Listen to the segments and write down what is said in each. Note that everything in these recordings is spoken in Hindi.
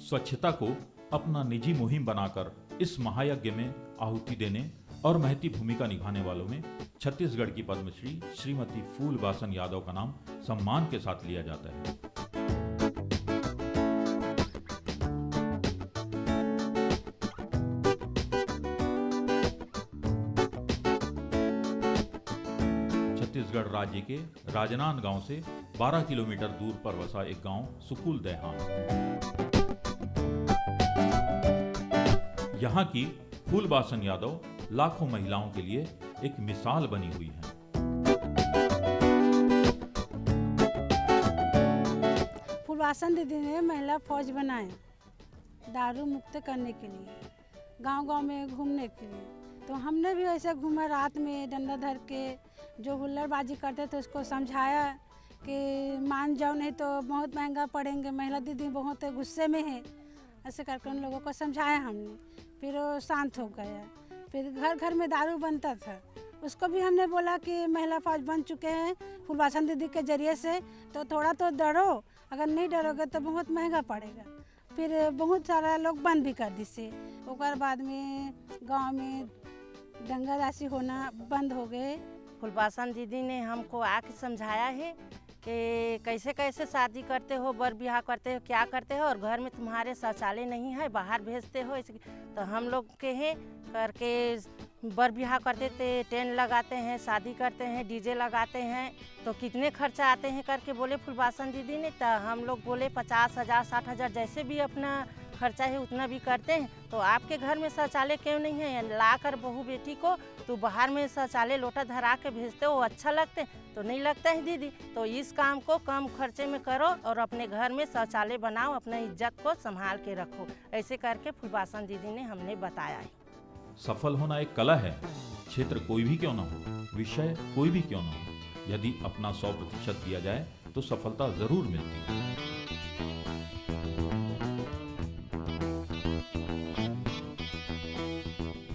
स्वच्छता को अपना निजी मुहिम बनाकर इस महायज्ञ में आहुति देने और महती भूमिका निभाने वालों में छत्तीसगढ़ की पद्मश्री श्रीमती फूलबासन यादव का नाम सम्मान के साथ लिया जाता है। छत्तीसगढ़ राज्य के राजनांद गांव से 12 किलोमीटर दूर पर बसा एक गांव सुकुल देहात। यहाँ की फूलबासन यादव लाखों महिलाओं के लिए एक मिसाल बनी हुई है। फूलबासन दीदी ने महिला फौज बनाए दारू मुक्त करने के लिए, गांव-गांव में घूमने के लिए। तो हमने भी ऐसे घूमा, रात में डंडा धर के जो हुल्लड़बाजी करते थे उसको समझाया कि मान जाओ नहीं तो बहुत महंगा पड़ेंगे। महिला दीदी बहुत गुस्से में है, ऐसे करके उन लोगों को समझाया हमने। फिर वो शांत हो गया। फिर घर घर में दारू बनता था, उसको भी हमने बोला कि महिला फौज बन चुके हैं फूलबासन दीदी के जरिए से, तो थोड़ा तो डरो, अगर नहीं डरोगे तो बहुत महंगा पड़ेगा। फिर बहुत सारा लोग बंद भी कर दी से। उसके बाद में गांव में दंगा राशि होना बंद हो गए। फूलबासन दीदी ने हमको आके समझाया है कि कैसे कैसे शादी करते हो, बर ब्याह करते हो, क्या करते हो, और घर में तुम्हारे शौचालय नहीं है, बाहर भेजते हो। तो हम लोग के हैं करके बर ब्याह करते थे, टेंट लगाते हैं, शादी करते हैं, डीजे लगाते हैं, तो कितने खर्चा आते हैं करके बोले फूलबासन दीदी ने। तो हम लोग बोले 50,000 60,000 जैसे भी अपना खर्चा है उतना भी करते हैं। तो आपके घर में शौचालय क्यों नहीं है, ला कर बहू बेटी को तो बाहर में शौचालय लोटा धरा के भेजते हो, अच्छा लगते तो नहीं लगता है दीदी। तो इस काम को कम खर्चे में करो और अपने घर में शौचालय बनाओ, अपने इज्जत को संभाल के रखो। ऐसे करके फूलबासन दीदी ने हमने बताया है। सफल होना एक कला है, क्षेत्र कोई भी क्यों ना हो, विषय कोई भी क्यों ना हो, यदि अपना 100% दिया जाए तो सफलता जरूर मिलती है।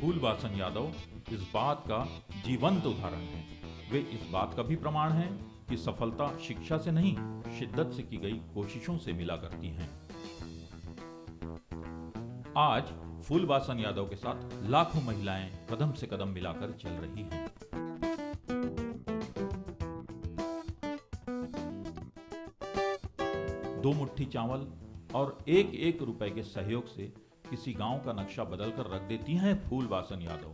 फूलबासन यादव इस बात का जीवंत उदाहरण है। वे इस बात का भी प्रमाण हैं कि सफलता शिक्षा से नहीं, शिद्दत से की गई कोशिशों से मिला करती हैं। आज फूलबासन यादव के साथ लाखों महिलाएं कदम से कदम मिलाकर चल रही हैं। दो मुट्ठी चावल और एक एक रुपए के सहयोग से किसी गांव का नक्शा बदलकर रख देती हैं फूलबासन यादव।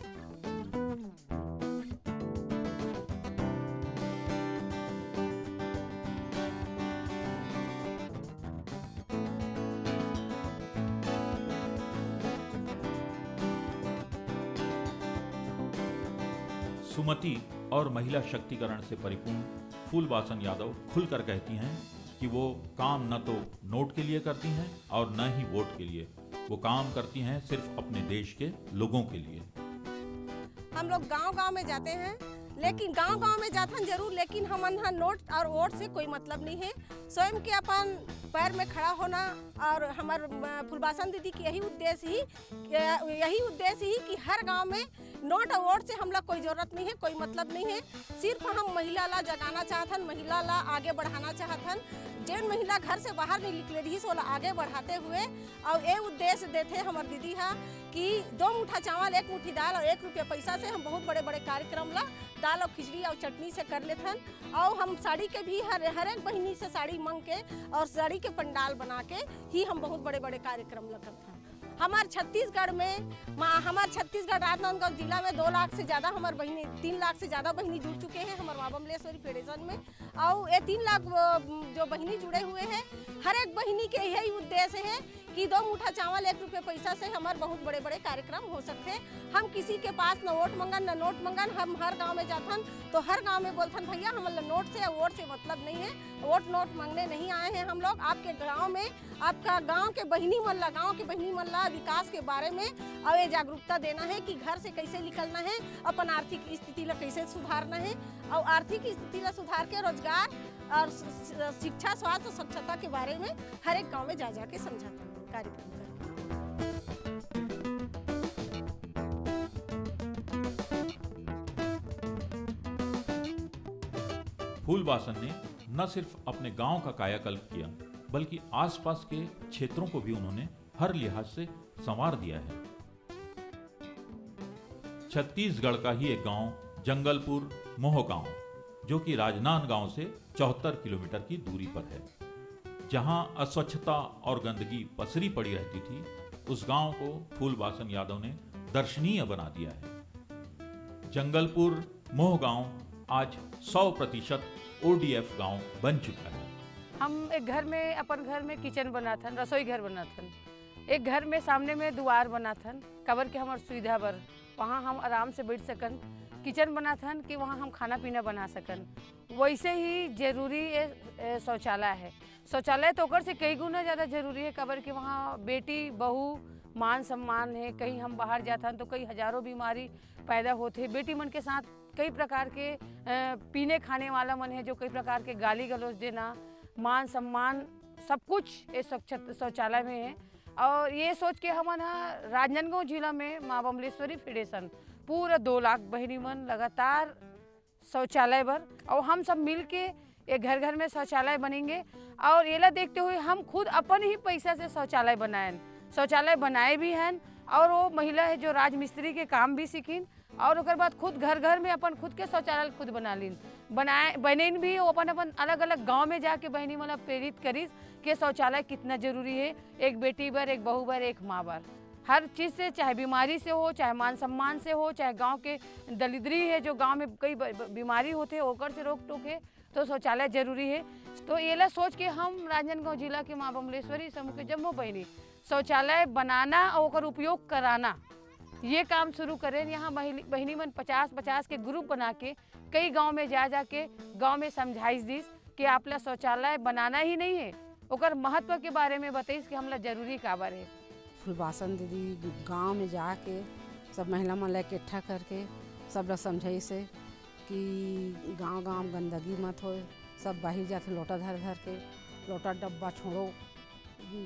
सुमति और महिला शक्तिकरण से परिपूर्ण फूलबासन यादव खुलकर कहती हैं कि वो काम न तो नोट के लिए करती हैं और न ही वोट के लिए, वो काम करती हैं सिर्फ अपने देश के लोगों के लिए। हम लोग गांव-गांव में जाते हैं, लेकिन गांव-गांव में जाते हैं जरूर, लेकिन हमन नोट और वोट से कोई मतलब नहीं है। स्वयं के अपन पैर में खड़ा होना और हमार फूलबासन दीदी की यही उद्देश्य ही कि हर गांव में नोट और वोट से हम लोग कोई जरूरत नहीं है, कोई मतलब नहीं है। सिर्फ हम महिला ला जगाना चाहतन, महिला ला आगे बढ़ाना चाहतन। जैन महिला घर से बाहर नहीं निकले रही सोला आगे बढ़ाते हुए और ये उद्देश्य देते हमारे दीदी हा कि 2 मुठ्ठा चावल 1 मुट्ठी दाल और 1 रुपया पैसा से हम बहुत बड़े बड़े कार्यक्रम ला दाल और खिचड़ी और चटनी से कर लेथन। और हम साड़ी के भी हर एक बहिनी से साड़ी मांग के और साड़ी के पंडाल बना के ही हम बहुत बड़े बड़े कार्यक्रम ला करथन। हमारे छत्तीसगढ़ राजनांदगांव जिला में 2 लाख से ज़्यादा हमारे बहिनी, 3 लाख से ज़्यादा बहिनी जुड़ चुके हैं हमारे माँ बमलेश्वरी फेडरेशन में। और ये 3 लाख जो बहिनी जुड़े हुए हैं, हर एक बहिनी के यही उद्देश्य है कि 2 मुठ्ठा चावल 1 रुपये पैसा से हमारे बहुत बड़े बड़े कार्यक्रम हो सकते हैं। हम किसी के पास न वोट मंगन न नोट मंगन, हम हर गांव में जाथन तो हर गांव में बोलथन भैया हम नोट से या वोट से मतलब नहीं है, वोट नोट मांगने नहीं आए हैं हम लोग। आपके गाँव में आपका गांव के बहिनी मन ला विकास के बारे में और ये जागरूकता देना है कि घर से कैसे निकलना है, अपन आर्थिक स्थिति ला कैसे सुधारना है और आर्थिक स्थिति ला सुधार के रोजगार और शिक्षा, स्वास्थ्य, स्वच्छता के बारे में हर एक गांव में जा के समझाते हैं कार्यक्रम करके। फूलबासन ने न सिर्फ अपने गांव का कायाकल्प किया, बल्कि आसपास के क्षेत्रों को भी उन्होंने हर लिहाज से संवार दिया है। छत्तीसगढ़ का ही एक गांव जंगलपुर मोह गांव, जो कि राजनांदगांव से 74 किलोमीटर की दूरी पर है, जहां अस्वच्छता और गंदगी पसरी पड़ी रहती थी, उस गांव को फूलबासन यादव ने दर्शनीय बना दिया है। जंगलपुर मोह गांव आज 100% ODF गांव बन चुका है। हम एक घर में अपन घर में किचन बना था, रसोई घर बना था, एक घर में सामने में द्वार बना था, कबर के हमार सुविधा बर वहाँ हम आराम से बैठ सकन, किचन बना था कि वहाँ हम खाना पीना बना सकन। वैसे ही जरूरी ये शौचालय है। शौचालय तो ओकर से कई गुना ज़्यादा जरूरी है, कबर के वहाँ बेटी बहू मान सम्मान है। कहीं हम बाहर जाते हैं तो कई हजारों बीमारी पैदा होते हैं। बेटी मन के साथ कई प्रकार के पीने खाने वाला मन है, जो कई प्रकार के गाली गलौज देना, मान सम्मान सब कुछ ये शौचालय में है। और ये सोच के हम राजनांदगांव जिला में माँ बमलेश्वरी फेडरेशन पूरा 2 लाख बहनी मन लगातार शौचालय पर, और हम सब मिल के ये घर घर में शौचालय बनेंगे। और ये ला देखते हुए हम खुद अपन ही पैसा से शौचालय बनाए भी हैं। और वो महिला है जो राजमिस्त्री के काम भी सीखीन, और उसके बाद खुद घर घर में अपन खुद के शौचालय खुद बनेन भी। वो अपन अलग अलग गांव में जाके बहनी मतलब प्रेरित करीस कि शौचालय कितना जरूरी है, एक बेटी बर, एक बहू बर, एक माँ बर, हर चीज़ से, चाहे बीमारी से हो, चाहे मान सम्मान से हो, चाहे गांव के दलिद्री है जो गांव में कई बीमारी होते हैं ओकर से रोक टोक है, तो शौचालय जरूरी है। तो ये ला सोच के हम राजनांदगांव जिला के माँ बमलेश्वरी समूह के जम्मू बहनी शौचालय बनाना और ओकर उपयोग कराना ये काम शुरू करें। यहाँ बहनी मन 50-50 के ग्रुप बना के कई गांव में जा के गांव में समझाइश दीस कि आप ला शौचालय बनाना ही नहीं है, ओकर महत्व के बारे में बताइस कि हमला जरूरी काबर है। फूलबासन दीदी गांव में जाके सब महिला मन ला इकट्ठा करके सब ला समझाई से कि गांव गंदगी मत हो, सब बाहर जाते लोटा धर के लोटा डब्बा छोड़ो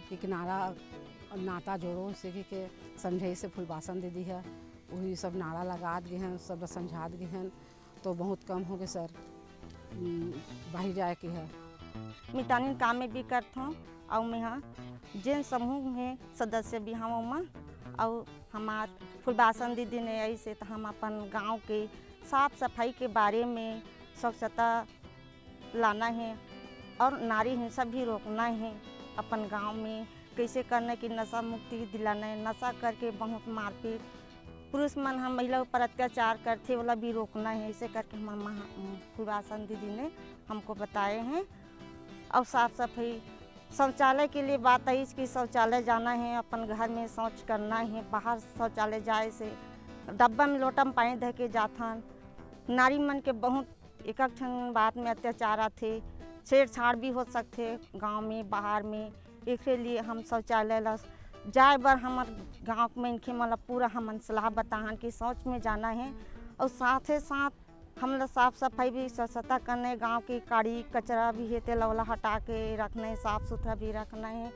के किनारा नाता जोड़ो, से के समझाई से फूलबासन दीदी है वही सब नारा लगा गए हैं, सब समझा गए हैं, तो बहुत कम हो गए सर बाहर जाए के है। मितानी काम में भी करता हूँ और मैं हाँ जिन समूह में सदस्य भी हम उमा और हमार फूलबासन दीदी ने ऐसे तो हम अपन गांव के साफ सफाई के बारे में स्वच्छता लाना है और नारी हिंसा भी रोकना है। अपन गांव में कैसे करने की नशा मुक्ति दिलाना है, नशा करके बहुत मारपीट पुरुष मन हम महिला पर अत्याचार करते वाला भी रोकना है। ऐसे करके हमारे फूलबासन दीदी ने हमको बताए हैं। और साफ सफाई शौचालय के लिए बात आई कि शौचालय जाना है, अपन घर में शौच करना है, बाहर शौचालय जाए से डब्बा में लोटा में पानी दे के जाथन। नारी मन के बहुत एक क्षण बात में अत्याचार आते, छेड़छाड़ भी हो सकते गांव में बाहर में। इसलिए हम शौचालय ला जाए बर हमार गाँव में इनके मतलब पूरा हमन सलाह बताहन कि शौच में जाना है। और साथ ही साथ हम लोग साफ सफाई भी स्वच्छता करने, गांव की काड़ी कचरा भी है तेला वाला हटा के रखना है, साफ़ सुथरा भी रखना है।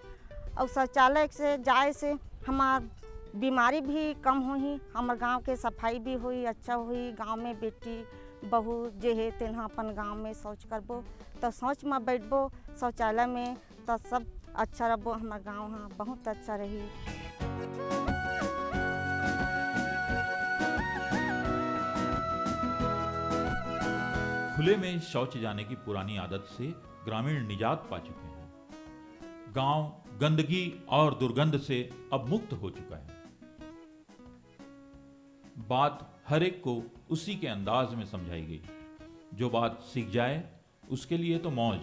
और शौचालय से जाए से हमार बीमारी भी कम हुई, हमारे गांव के सफाई भी हुई, अच्छा हुई। गांव में बेटी बहू जे है तेना अपन गांव में शौच करबो तो शौच में बैठबो शौचालय में तो सब अच्छा रहो, हमारे गांव हाँ बहुत अच्छा रही। खुले में शौच जाने की पुरानी आदत से ग्रामीण निजात पा चुके हैं। गांव गंदगी और दुर्गंध से अब मुक्त हो चुका है। बात हर एक को उसी के अंदाज में समझाई गई। जो बात सीख जाए उसके लिए तो मौज,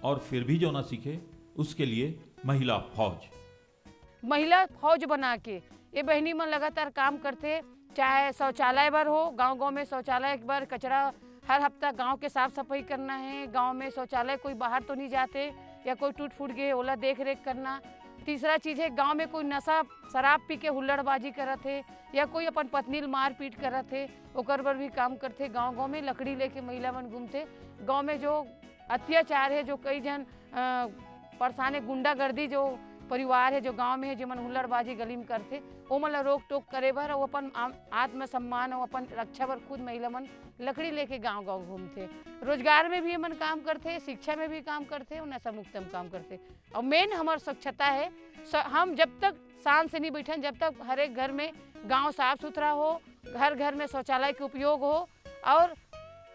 और फिर भी जो ना सीखे उसके लिए महिला फौज बना के ये बहनी मन लगातार काम करते। चाहे शौचालय बार हो, गांव में शौचालय एक बार कचरा हर हफ्ता गांव के साफ सफाई करना है। गांव में शौचालय कोई बाहर तो नहीं जाते या कोई टूट फूट गए ओला देख रेख करना। तीसरा चीज़ है गांव में कोई नशा शराब पी के हुल्लड़बाजी करत है या कोई अपन पत्नी मार पीट करत है, ओकर पर भी काम करते। गांव में लकड़ी लेके महिला मन घूमते। गांव में जो अत्याचार है, जो कई जन परेशान गुंडागर्दी जो परिवार है जो गांव में है जो मन हुल्लड़बाजी गली में करते वो मन ला रोक टोक करे बर और अपन आत्मसम्मान और अपन रक्षा बर खुद महिला मन लकड़ी लेके गांव गांव घूमते। रोजगार में भी मन काम करते, शिक्षा में भी काम करते और नशा मुक्त में काम करते। और मेन हमार स्वच्छता है। हम जब तक शांत से नहीं बैठन, जब तक हर एक घर में गांव साफ सुथरा हो, घर घर में शौचालय के उपयोग हो और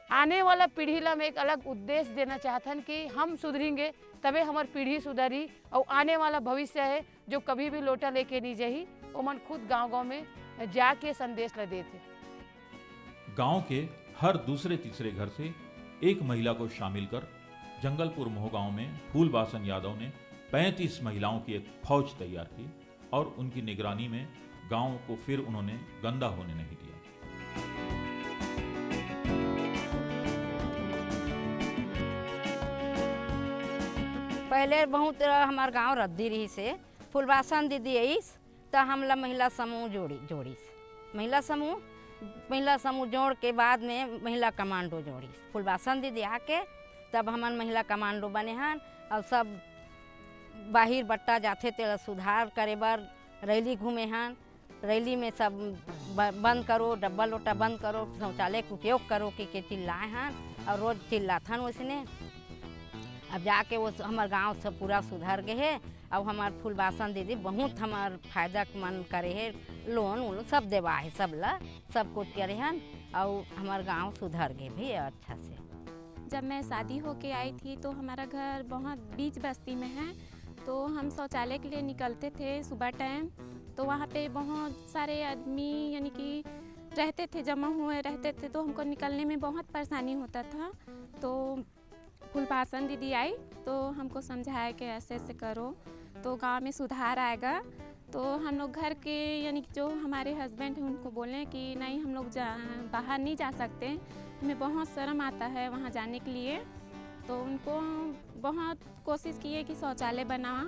आने वाला पीढ़ी ला मैं एक अलग उद्देश्य देना चाहतन कि हम सुधरेंगे तबे हमार पीढ़ी सुधरी और आने वाला भविष्य है जो कभी भी लोटा लेके नहीं जाही वो मन खुद गांव-गांव में जाके संदेश ला देते। गांव के हर दूसरे तीसरे घर से एक महिला को शामिल कर जंगलपुर मोहगांव में फूलबासन यादव ने 35 महिलाओं की एक फौज तैयार की और उनकी निगरानी में गांव को फिर उन्होंने गंदा होने नहीं दिया। पहले बहुत हमार गांव रद्दी रही से फूलबासन दीदी आईस तो हमला महिला समूह जोड़ीस महिला समूह जोड़ के बाद में महिला कमांडो जोड़ीस। फूलबासन दीदी आके तब हमन महिला कमांडो बने हन और सब बाहिर बट्टा जाते तेरा सुधार करे बर रैली घूमे हन। रैली में सब बंद करो, डब्बा लोटा बंद करो, शौचालय का उपयोग करो कि चिल्लाए हन और रोज चिल्लाथन वैसने। अब जाके वो हमार गांव सब पूरा सुधर गए है और हमार फूलबासन दीदी बहुत हमार फायदा मन करे है, लोन सब देवा है, सब कुछ करे हन और हमार गांव सुधर गए भी अच्छा से। जब मैं शादी होके आई थी तो हमारा घर बहुत बीच बस्ती में है, तो हम शौचालय के लिए निकलते थे सुबह टाइम, तो वहाँ पे बहुत सारे आदमी यानी कि रहते थे, जमा हुए रहते थे, तो हमको निकलने में बहुत परेशानी होता था। तो फूलबासन दीदी आई तो हमको समझाया कि ऐसे ऐसे करो तो गांव में सुधार आएगा। तो हम लोग घर के यानी कि जो हमारे हस्बैंड हैं उनको बोले कि नहीं हम लोग बाहर नहीं जा सकते, हमें बहुत शर्म आता है वहाँ जाने के लिए। तो उनको बहुत कोशिश की है कि शौचालय बनावा,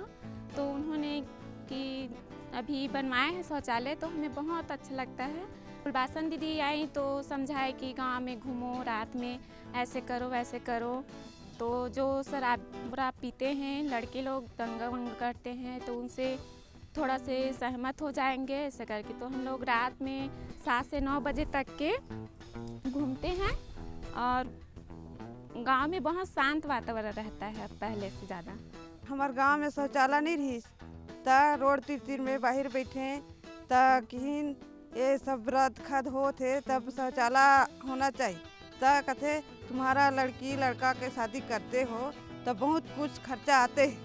तो उन्होंने कि अभी बनवाए हैं शौचालय, तो हमें बहुत अच्छा लगता है। फूलबासन दीदी आई तो समझाए कि गांव में घूमो, रात में ऐसे करो वैसे करो। तो जो शराब पीते हैं लड़के लोग, दंगा वंगा करते हैं, तो उनसे थोड़ा से सहमत हो जाएंगे ऐसे करके। तो हम लोग रात में 7 से 9 बजे तक के घूमते हैं और गांव में बहुत शांत वातावरण रहता है पहले से ज़्यादा। हमारे गांव में शौचालय नहीं रही तो रोड तीर में बाहर बैठे तो कहीं ये सब रद्द खद हो थे तब शौचालय होना चाहिए। तो कहते तुम्हारा लड़की लड़का के शादी करते हो तो बहुत कुछ खर्चा आते हैं,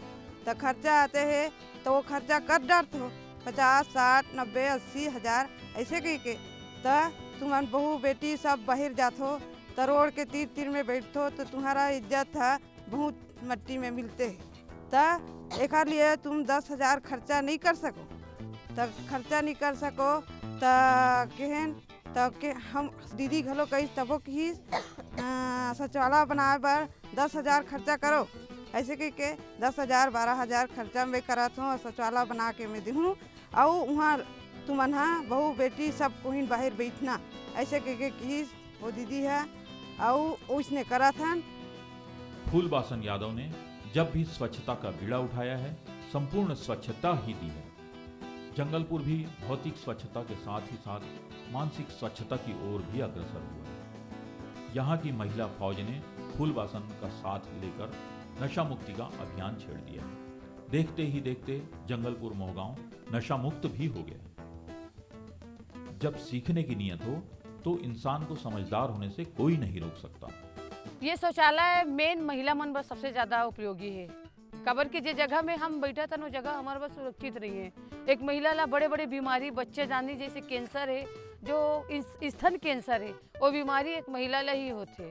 तो खर्चा आते हैं तो वो खर्चा कर डालते हो 50, 60, 90, 80 हज़ार ऐसे कह के। तो तुम्हारी बहू बेटी सब बाहर जाते तो रोड के तीर में बैठो तो तुम्हारा इज्जत है बहुत मट्टी में मिलते है। तो एक लिए तुम 10,000 खर्चा नहीं कर सको, तब खर्चा नहीं कर सको तो कहन तब के हम दीदी घलो कही तबो की शौचालय बनाए बर 10,000 खर्चा करो ऐसे कह के 10,000 12,000 खर्चा मैं करत हूँ और शौचालय बना के मैं दूँ और वहाँ तुमन बहू बेटी सब कोई बाहर बैठना ऐसे कह के की वो दीदी है और उसने करा था। फूलबासन यादव ने जब भी स्वच्छता का बीड़ा उठाया है संपूर्ण स्वच्छता ही दी है। जंगलपुर भी भौतिक स्वच्छता के साथ ही साथ मानसिक स्वच्छता की ओर भी अग्रसर हुआ है। यहाँ की महिला फौज ने फूलबासन का साथ लेकर नशा मुक्ति का अभियान छेड़ दिया है। देखते ही देखते जंगलपुर मोहगांव नशा मुक्त भी हो गया। जब सीखने की नियत हो तो इंसान को समझदार होने से कोई नहीं रोक सकता। ये शौचालय मेन महिला मन बस सबसे ज्यादा उपयोगी है। कबर की जो जगह में हम बैठा था वो जगह हमारे बस सुरक्षित रही है। एक महिला ला बड़े बड़े बीमारी बच्चे जानी जैसे कैंसर है, जो स्तन कैंसर है, वो बीमारी एक महिला ला ही होते।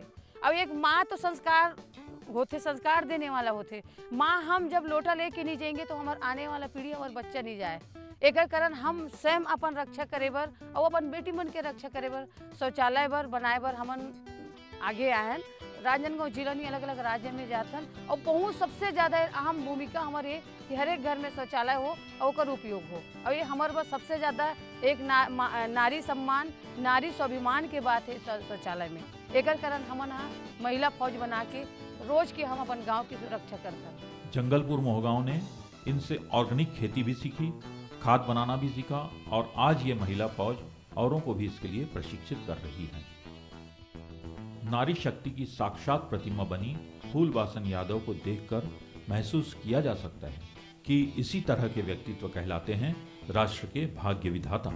अब एक माँ तो संस्कार देने वाला होते। माँ हम जब लोटा लेके नहीं जाएंगे तो हमारे आने वाला पीढ़ी हमारे बच्चा नहीं जाए। एक कारण हम स्वयं अपन रक्षा करे बर और अपन बेटी मन के रक्षा करे बर शौचालय बर बनाए बर हमन आगे आयन। राजनांदगांव जिला में अलग अलग राज्य में जातन और बहुत सबसे ज़्यादा अहम भूमिका हमारे कि हर एक घर में शौचालय हो और उसका उपयोग हो। और ये हमारे पास सबसे ज़्यादा एक नारी सम्मान, नारी स्वाभिमान के बात है शौचालय में। एक कारण हमन महिला फौज बना के रोज के हम अपन गाँव की सुरक्षा करते। जंगलपुर मोहगांव ने इनसे ऑर्गेनिक खेती भी सीखी, खाद बनाना भी सीखा और आज ये महिला फौज औरों को भी इसके लिए प्रशिक्षित कर रही है। नारी शक्ति की साक्षात प्रतिमा बनी फूलवासन यादव को देखकर महसूस किया जा सकता है कि इसी तरह के व्यक्तित्व कहलाते हैं राष्ट्र के भाग्य विधाता।